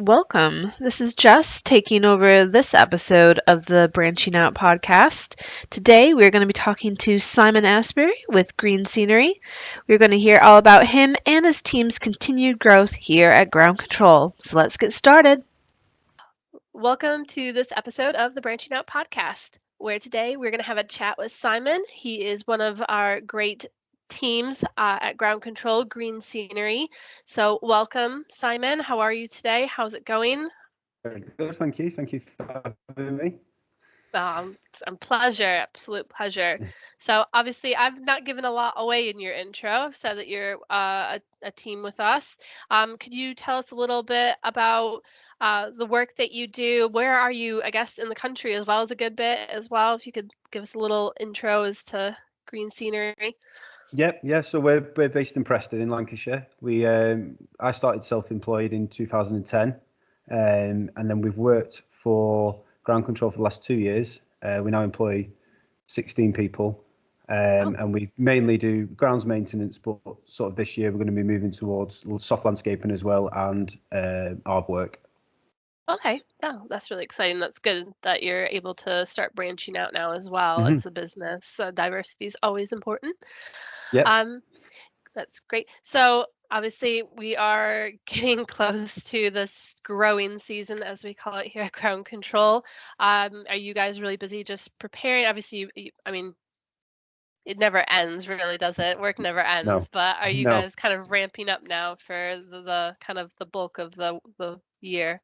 Welcome. This is Jess taking over this episode of the Branching Out podcast. Today we're going to be talking to Simon Astbury with Green Scenery. We're going to hear all about him and his team's continued growth here at Ground Control. So let's get started. Welcome to this episode of the Branching Out podcast, where today we're going to have a chat with Simon. He is one of our great teams at Ground Control, Green Scenery. So welcome, Simon. How are you today? How's it going? Very good, thank you. Thank you for having me. It's a pleasure, absolute pleasure. So obviously, I've not given a lot away in your intro. I've said that you're a team with us. Could you tell us a little bit about the work that you do? Where are you, I guess, in the country as well as a good bit as well? If you could give us a little intro as to Green Scenery. Yeah. So we're based in Preston in Lancashire. I started self-employed in 2010, and then we've worked for Ground Control for the last 2 years. We now employ 16 people, and we mainly do grounds maintenance, but sort of this year we're going to be moving towards soft landscaping as well and arbor work. Okay, yeah, that's really exciting. That's good that you're able to start branching out now as well as a business. Diversity is always important. Yeah. That's great. So obviously we are getting close to this growing season, as we call it here at Ground Control. Are you guys really busy just preparing? Obviously, I mean, it never ends, really, does it? Work never ends. No. But are you No. guys kind of ramping up now for the kind of the bulk of the year?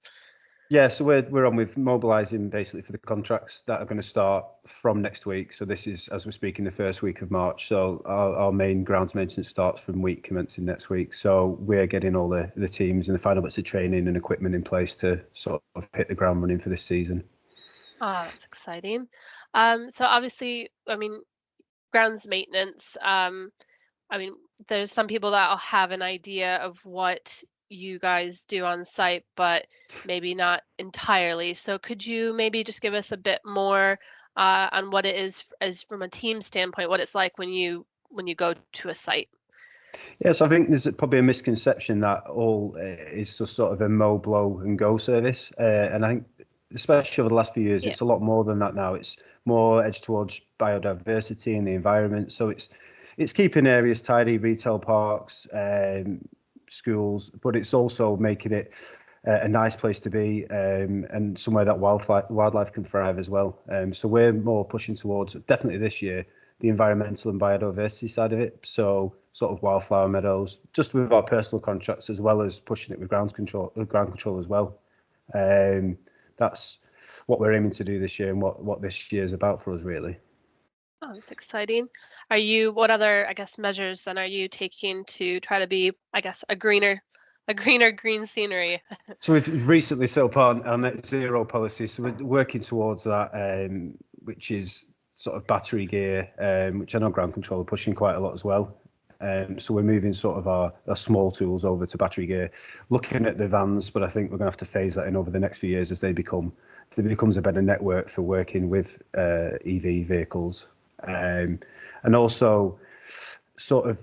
Yeah, so we're mobilising basically for the contracts that are going to start from next week. So this is, as we're speaking, the first week of March. So our main grounds maintenance starts from week commencing next week. So we're getting all the teams and the final bits of training and equipment in place to sort of hit the ground running for this season. That's exciting. So obviously, I mean, grounds maintenance. I mean, there's some people that'll have an idea of what you guys do on site, but maybe not entirely. So could you maybe just give us a bit more on what it is as from a team standpoint, what it's like when you go to a site? Yeah, so I think there's probably a misconception that all is just sort of a mow, blow and go service. And I think, especially over the last few years, it's a lot more than that now. It's more edged towards biodiversity and the environment. So it's keeping areas tidy, retail parks, schools, but it's also making it a nice place to be and somewhere that wildlife can thrive as well. So we're more pushing towards, definitely this year, the environmental and biodiversity side of it. So sort of wildflower meadows, just with our personal contracts as well as pushing it with ground control as well. That's what we're aiming to do this year and what this year is about for us, really. Oh, that's exciting. What other, I guess, measures then are you taking to try to be, I guess, a greener green scenery? So we've recently set up our net zero policy. So we're working towards that, which is sort of battery gear, which I know Ground Control are pushing quite a lot as well. So we're moving sort of our small tools over to battery gear, looking at the vans, but I think we're going to have to phase that in over the next few years as there becomes a better network for working with EV vehicles. And also sort of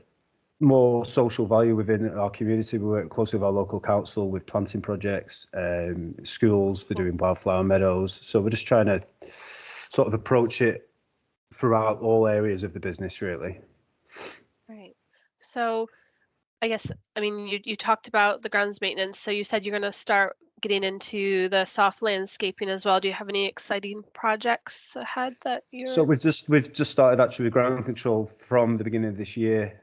more social value within our community. We work closely with our local council with planting projects, schools for doing wildflower meadows. So we're just trying to sort of approach it throughout all areas of the business, really. Right. So I guess, I mean, you talked about the grounds maintenance. So you said you're going to start getting into the soft landscaping as well. Do you have any exciting projects ahead that you're? So we've just started actually with ground control from the beginning of this year.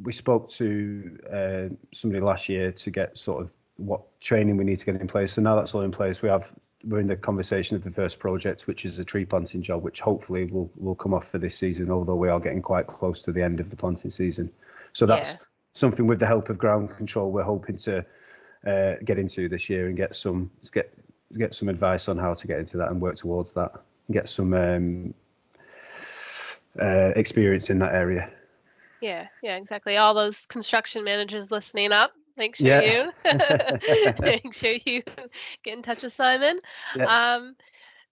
We spoke to somebody last year to get sort of what training we need to get in place. So now that's all in place. We're in the conversation of the first project, which is a tree planting job, which hopefully will come off for this season, although we are getting quite close to the end of the planting season. So that's something with the help of ground control we're hoping to get into this year and get some advice on how to get into that and work towards that and get some experience in that area. Yeah, exactly. All those construction managers listening up, make sure you get in touch with Simon.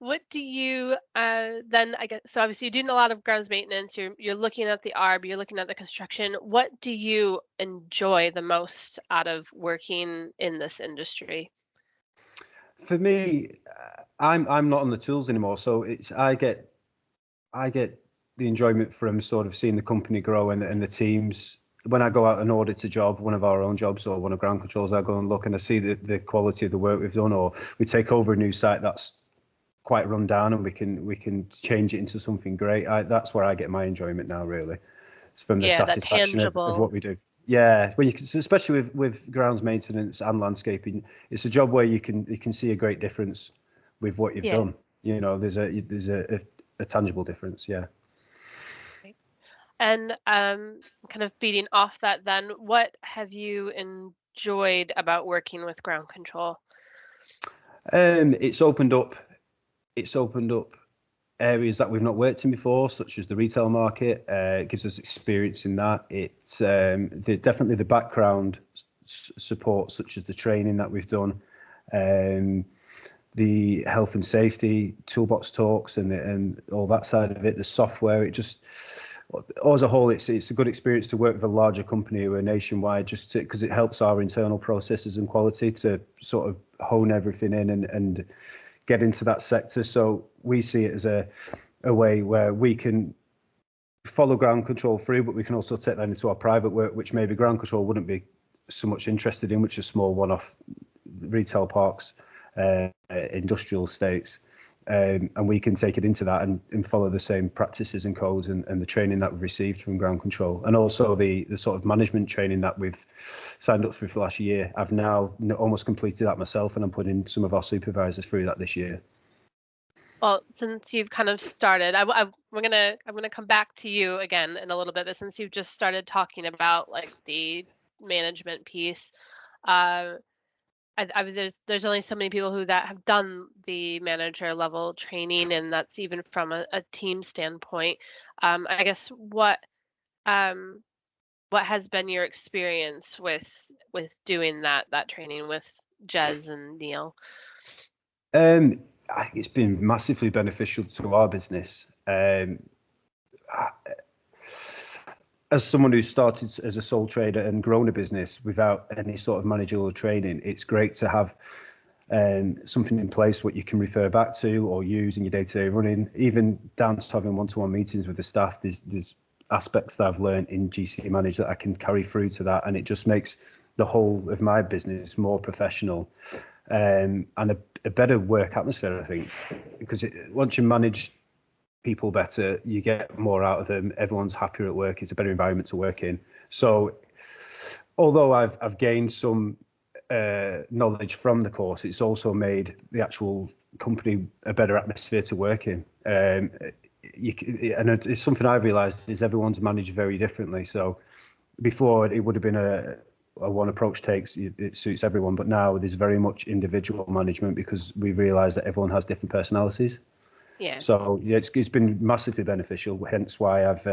What do you then, I guess, so obviously you're doing a lot of grounds maintenance, you're looking at the ARB, you're looking at the construction. What do you enjoy the most out of working in this industry? For me, I'm not on the tools anymore, so I get the enjoyment from sort of seeing the company grow and the teams. When I go out and audit a job, one of our own jobs or one of ground controls, I go and look and I see the quality of the work we've done, or we take over a new site that's quite run down and we can change it into something great. That's where I get my enjoyment now, really. It's from the Yeah, that satisfaction of tangible. what we do. Yeah, when you can, especially with grounds maintenance and landscaping, it's a job where you can see a great difference with what you've Yeah. done. There's a tangible difference. Yeah. And kind of feeding off that, then, what have you enjoyed about working with ground control? It's opened up areas that we've not worked in before, such as the retail market. It gives us experience in that. It's definitely the background support, such as the training that we've done, the health and safety toolbox talks, and all that side of it. The software, as a whole, it's a good experience to work with a larger company who are nationwide, just because it helps our internal processes and quality to sort of hone everything in and get into that sector. So we see it as a way where we can follow ground control through, but we can also take that into our private work, which maybe ground control wouldn't be so much interested in, which is small one-off retail parks, industrial estates. And we can take it into that and follow the same practices and codes and the training that we've received from ground control, and also the sort of management training that we've signed up for last year. I've now almost completed that myself, and I'm putting some of our supervisors through that this year. Well, since you've kind of started, I'm gonna come back to you again in a little bit, but since you've just started talking about like the management piece, there's only so many people that have done the manager level training, and that's even from a team standpoint. I guess what has been your experience with doing that training with Jez and Neil? It's been massively beneficial to our business. As someone who started as a sole trader and grown a business without any sort of managerial training, it's great to have something in place what you can refer back to or use in your day-to-day running, even down to having one-to-one meetings with the staff. There's aspects that I've learned in GC Manage that I can carry through to that, and it just makes the whole of my business more professional and a better work atmosphere, I think, because once you manage people better, you get more out of them, everyone's happier at work, it's a better environment to work in. So although I've gained some knowledge from the course, it's also made the actual company a better atmosphere to work in. And it's something I've realized is everyone's managed very differently. So before it would have been a one approach it suits everyone, but now there's very much individual management because we realize that everyone has different personalities. Yeah. So it's been massively beneficial, hence why I've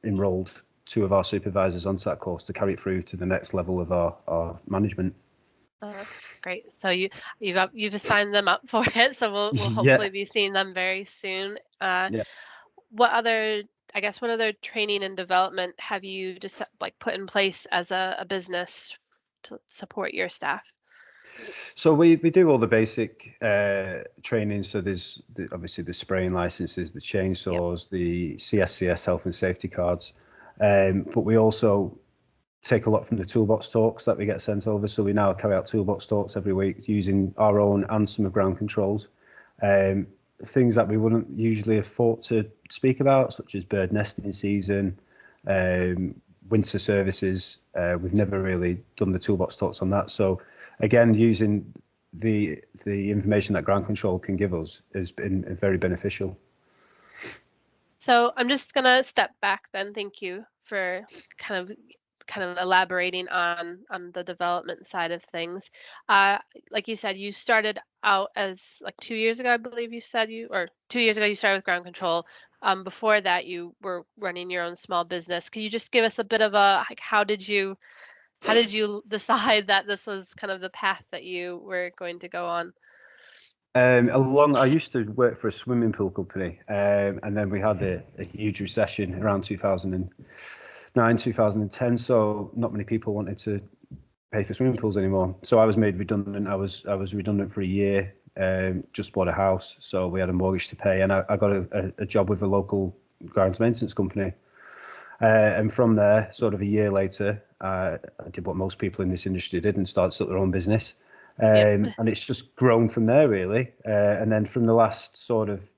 enrolled two of our supervisors onto that course to carry it through to the next level of our management. Oh, that's great. So you've assigned them up for it, so we'll hopefully be seeing them very soon. Yeah. What other training and development have you just like put in place as a business to support your staff? So we do all the basic training. So there's obviously the spraying licenses, the chainsaws, the CSCS health and safety cards, but we also take a lot from the toolbox talks that we get sent over. So we now carry out toolbox talks every week using our own and some of ground controls. Things that we wouldn't usually have thought to speak about, such as bird nesting season, winter services. We've never really done the toolbox talks on that. So again, using the information that ground control can give us has been very beneficial. So I'm just gonna step back then. Thank you for kind of elaborating on the development side of things. Like you said, you started out as like 2 years ago, I believe you said 2 years ago you started with ground control. Before that, you were running your own small business. Can you just give us a bit of how did you decide that this was kind of the path that you were going to go on? I used to work for a swimming pool company, and then we had a huge recession around 2009, 2010. So not many people wanted to pay for swimming pools anymore. So I was made redundant. I was redundant for a year. just bought a house, so we had a mortgage to pay, and I got a job with a local grounds maintenance company. And from there, sort of a year later, I did what most people in this industry did and started their own business. And it's just grown from there, really. And then from the last sort of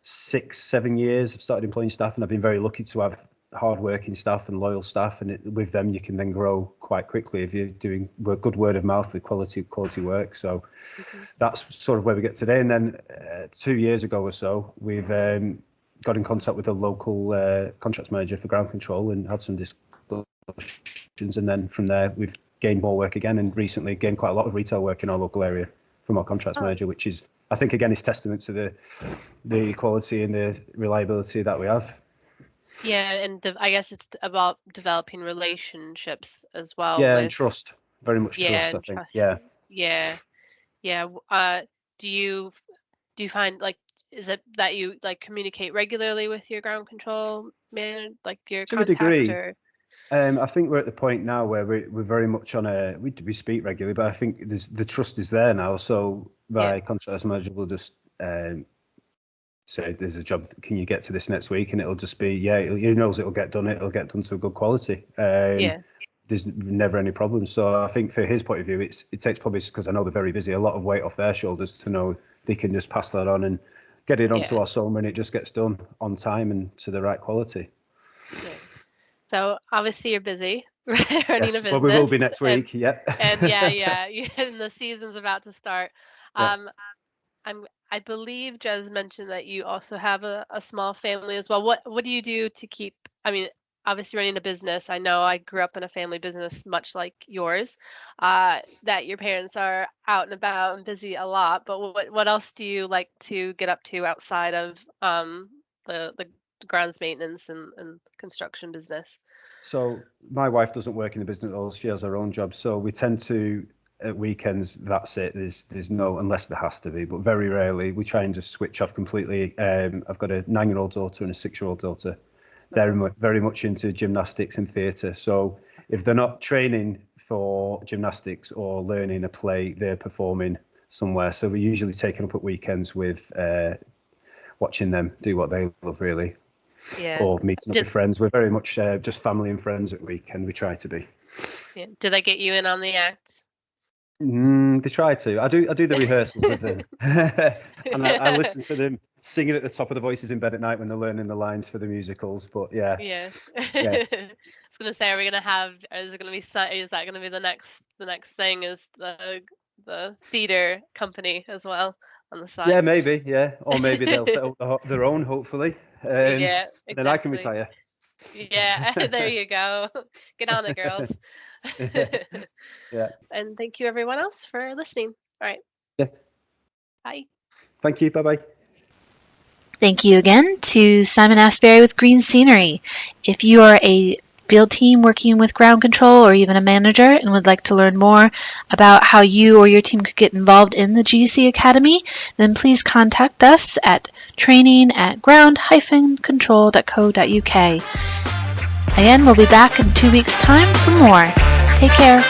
6-7 years, I've started employing staff, and I've been very lucky to have hard-working staff and loyal staff. And with them, you can then grow quite quickly if you're doing good word of mouth with quality work. So that's sort of where we get today. And then 2 years ago or so, we've got in contact with a local contracts manager for ground control and had some discussions. And then from there, we've gained more work again, and recently gained quite a lot of retail work in our local area from our contracts manager, which is, I think, again, is testament to the quality and the reliability that we have. Yeah, and I guess it's about developing relationships as well. Yeah, and trust, very much trust, I think. Yeah. Do you find, like, is it that you like communicate regularly with your ground control man, like your to contact? A degree. Or? I think we're at the point now where we're very much on we speak regularly, but I think the trust is there now. So my contracts manager will just say, there's a job, can you get to this next week? And it'll just be, he knows it'll get done to a good quality. There's never any problems. So I think for his point of view, it takes probably, because I know they're very busy, a lot of weight off their shoulders to know they can just pass that on and get it onto our summer, and it just gets done on time and to the right quality. Yeah. So obviously you're busy running a business. Well, we will be next week. And and the season's about to start. I believe Jez mentioned that you also have a small family as well. What do you do to keep, I mean, obviously running a business, I know I grew up in a family business much like yours, that your parents are out and about and busy a lot, but what else do you like to get up to outside of the grounds maintenance and construction business? So my wife doesn't work in the business at all. She has her own job. So we tend to, at weekends, that's it. There's no, unless there has to be, but very rarely, we try and just switch off completely. I've got a 9-year-old daughter and a 6-year-old daughter. They're very much into gymnastics and theatre. So if they're not training for gymnastics or learning a play, they're performing somewhere. So we're usually taken up at weekends with watching them do what they love, really. Yeah. Or meeting up with friends. We're very much just family and friends at weekend. We try to be. Yeah. Do they get you in on the act? They try to. I do the rehearsals with them, and I listen to them singing at the top of the voices in bed at night when they're learning the lines for the musicals. But yes. Yes. I was gonna say, is that gonna be the next thing, is the theater company as well on the side? Yeah, maybe. Yeah, or maybe they'll set up their own, hopefully. Exactly. Then I can retire. Yeah, there you go. Get on it, girls. Yeah. And thank you everyone else for listening. All right. Yeah. Bye. Thank you. Bye-bye. Thank you again to Simon Astbury with Green Scenery. If you are a field team working with ground control or even a manager and would like to learn more about how you or your team could get involved in the GC Academy, then please contact us at training@ground-control.co.uk. Again, we'll be back in 2 weeks' time for more. Take care.